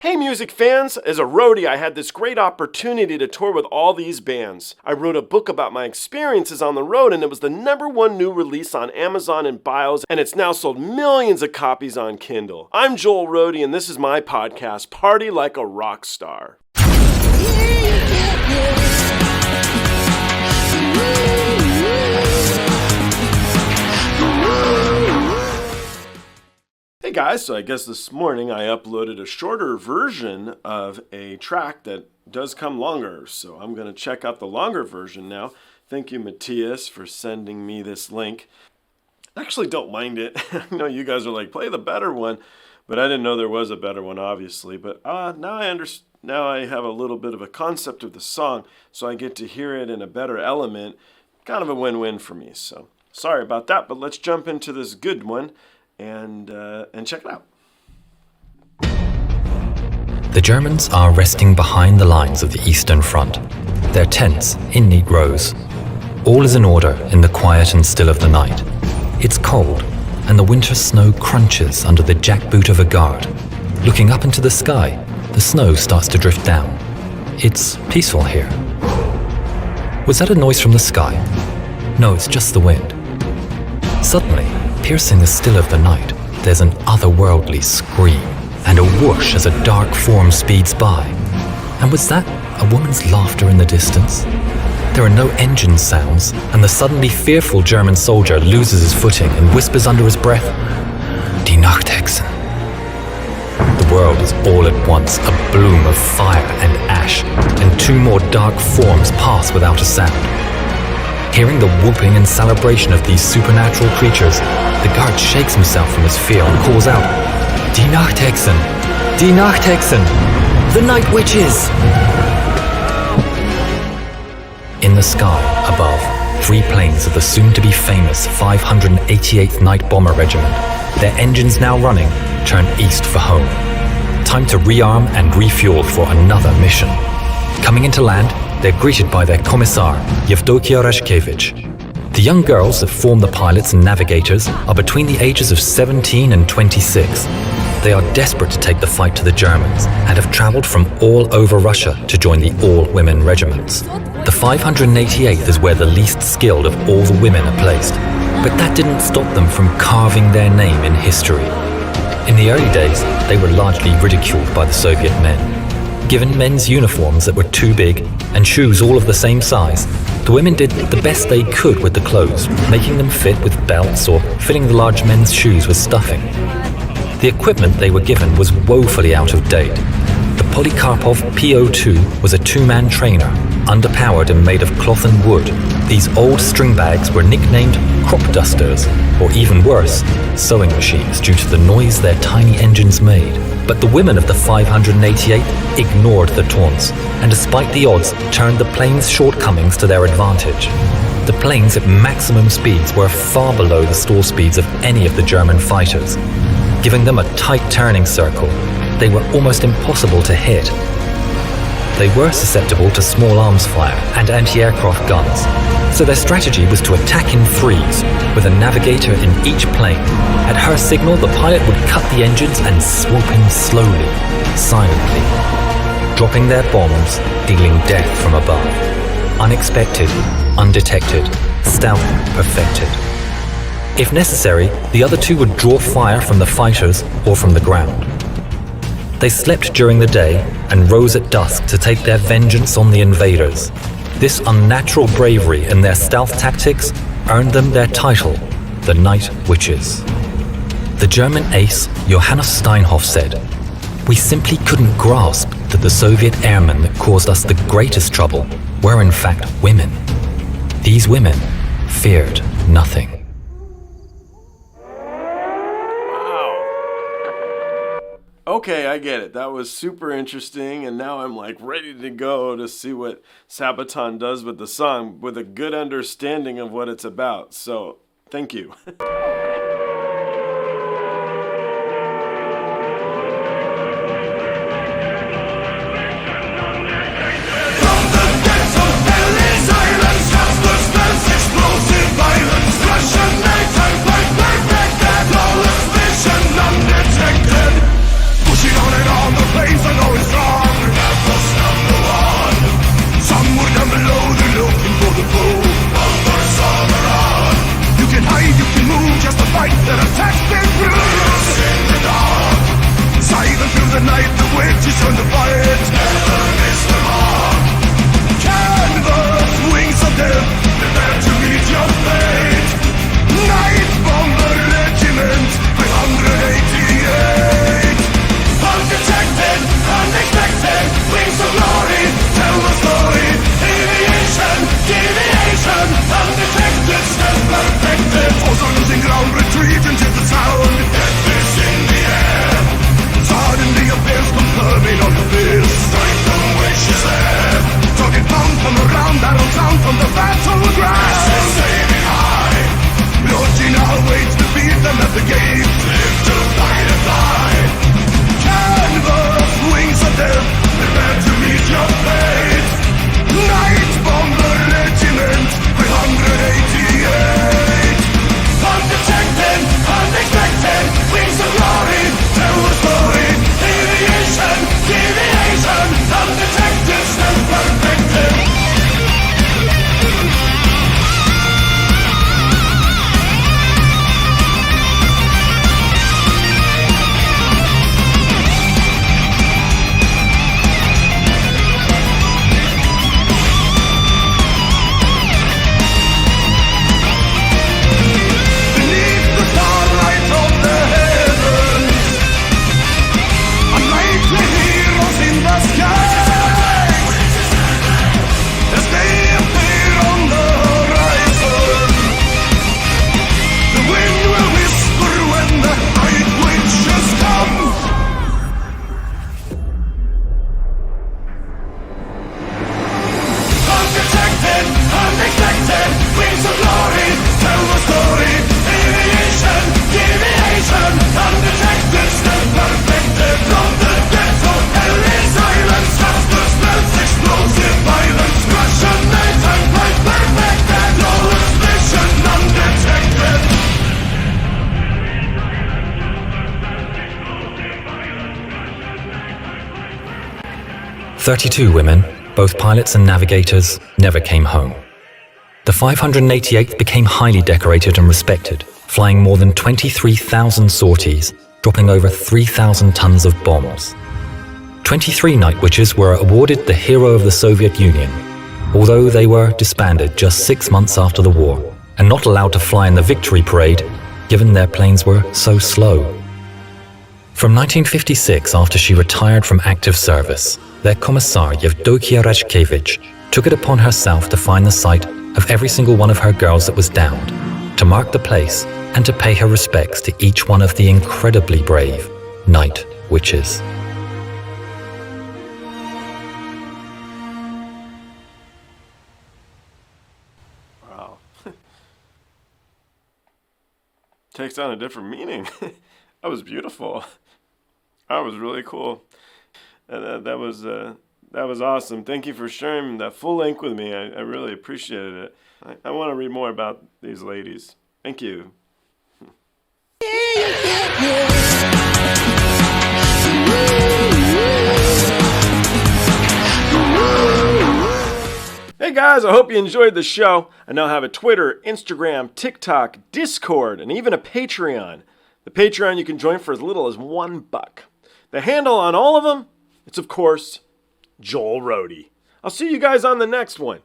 Hey music fans, as a roadie I had this great opportunity to tour with all these bands. I wrote a book about my experiences on the road and it was the #1 new release on Amazon and Bios, and it's now sold millions of copies on Kindle. I'm Joel Roadie and this is my podcast, Party Like a Rock Star. Hey guys, so I guess this morning I uploaded a shorter version of a track that does come longer, so I'm going to check out the longer version now. Thank you, Matthias, for sending me this link. I actually don't mind it. I know you guys are like, play the better one, but I didn't know there was a better one, obviously. But now I understand. Now I have a little bit of a concept of the song, so I get to hear it in a better element. Kind of a win-win for me, so sorry about that, but let's jump into this good one and check it out. The Germans are resting behind the lines of the Eastern Front, their tents in neat rows. All is in order in the quiet and still of the night. It's cold, and the winter snow crunches under the jackboot of a guard. Looking up into the sky, the snow starts to drift down. It's peaceful here. Was that a noise from the sky? No, it's just the wind. Suddenly, piercing the still of the night, there's an otherworldly scream and a whoosh as a dark form speeds by. And was that a woman's laughter in the distance? There are no engine sounds, and the suddenly fearful German soldier loses his footing and whispers under his breath, "Die Nachthexen." The world is all at once a bloom of fire and ash, and two more dark forms pass without a sound. Hearing the whooping and celebration of these supernatural creatures, the guard shakes himself from his fear and calls out, "Die Nachthexen! Die Nachthexen! The Night Witches!" In the sky, above, 3 planes of the soon-to-be famous 588th Night Bomber Regiment, their engines now running, turn east for home. Time to rearm and refuel for another mission. Coming into land, they're greeted by their commissar, Yevdokia Reshkevich. The young girls that form the pilots and navigators are between the ages of 17 and 26. They are desperate to take the fight to the Germans and have traveled from all over Russia to join the all-women regiments. The 588th is where the least skilled of all the women are placed, but that didn't stop them from carving their name in history. In the early days, they were largely ridiculed by the Soviet men. Given men's uniforms that were too big and shoes all of the same size, the women did the best they could with the clothes, making them fit with belts or filling the large men's shoes with stuffing. The equipment they were given was woefully out of date. The Polikarpov PO2 was a 2-man trainer, underpowered and made of cloth and wood. These old string bags were nicknamed crop dusters, or even worse, sewing machines due to the noise their tiny engines made. But the women of the 588 ignored the taunts, and despite the odds, turned the plane's shortcomings to their advantage. The planes at maximum speeds were far below the stall speeds of any of the German fighters. Giving them a tight turning circle, they were almost impossible to hit. They were susceptible to small arms fire and anti-aircraft guns, so their strategy was to attack in threes, with a navigator in each plane. At her signal, the pilot would cut the engines and swoop in slowly, silently, dropping their bombs, dealing death from above. Unexpected, undetected, stealth perfected. If necessary, the other 2 would draw fire from the fighters or from the ground. They slept during the day and rose at dusk to take their vengeance on the invaders. This unnatural bravery and their stealth tactics earned them their title, the Night Witches. The German ace, Johannes Steinhoff, said, "We simply couldn't grasp that the Soviet airmen that caused us the greatest trouble were in fact women. These women feared nothing." Okay, I get it. That was super interesting, and now I'm like ready to go to see what SABATON does with the song with a good understanding of what it's about. So, thank you. Pushing on and on the plains of she's turned to fight. Never miss the mark. Canvas, wings of death, prepare to meet your fate. Night Bomber Regiment 388. Undetected, unexpected, wings of glory, tell the story. Aviation, deviation, undetected, stealth perfected. Also losing ground, retreat into the sound. Death is in the air. Suddenly appears, confirming all of this. Strength from which is there. Target bound from around, battle sound from the battleground. Ashes aiming high. Roadie now waits to beat them at the gate. Live to fight and die. Canvas, wings of death, prepare to meet your fate. Night Bomber Regiment 388. Undetected, unexpected, wings of glory, tell the story. Aviation, deviation, undetected, stealth perfected. Beneath the starlight of the heavens, unlikely heroes in the sky, as they appear on the horizon, the wind will whisper when the night witches come. Undetected, unexpected, wings of glory, tell the story. Aviation, deviation, undetected, stealth perfected. From the depths of hell in silence, faster spells, explosive violence, Russian night and light perfected. Lawless vision, undetected. 32 women, both pilots and navigators, never came home. The 588th became highly decorated and respected, flying more than 23,000 sorties, dropping over 3,000 tons of bombs. 23 Night Witches were awarded the Hero of the Soviet Union, although they were disbanded just 6 months after the war and not allowed to fly in the victory parade, given their planes were so slow. From 1956, after she retired from active service, their commissar Yevdokia Rajkevich took it upon herself to find the site of every single one of her girls that was downed, to mark the place and to pay her respects to each one of the incredibly brave Night Witches. Wow. Takes on a different meaning. That was beautiful. That was really cool. That was awesome. Thank you for sharing that full length with me. I really appreciated it. I want to read more about these ladies. Thank you. Hey guys, I hope you enjoyed the show. I now have a Twitter, Instagram, TikTok, Discord, and even a Patreon. The Patreon you can join for as little as $1. The handle on all of them, it's of course Joel Roadie. I'll see you guys on the next one.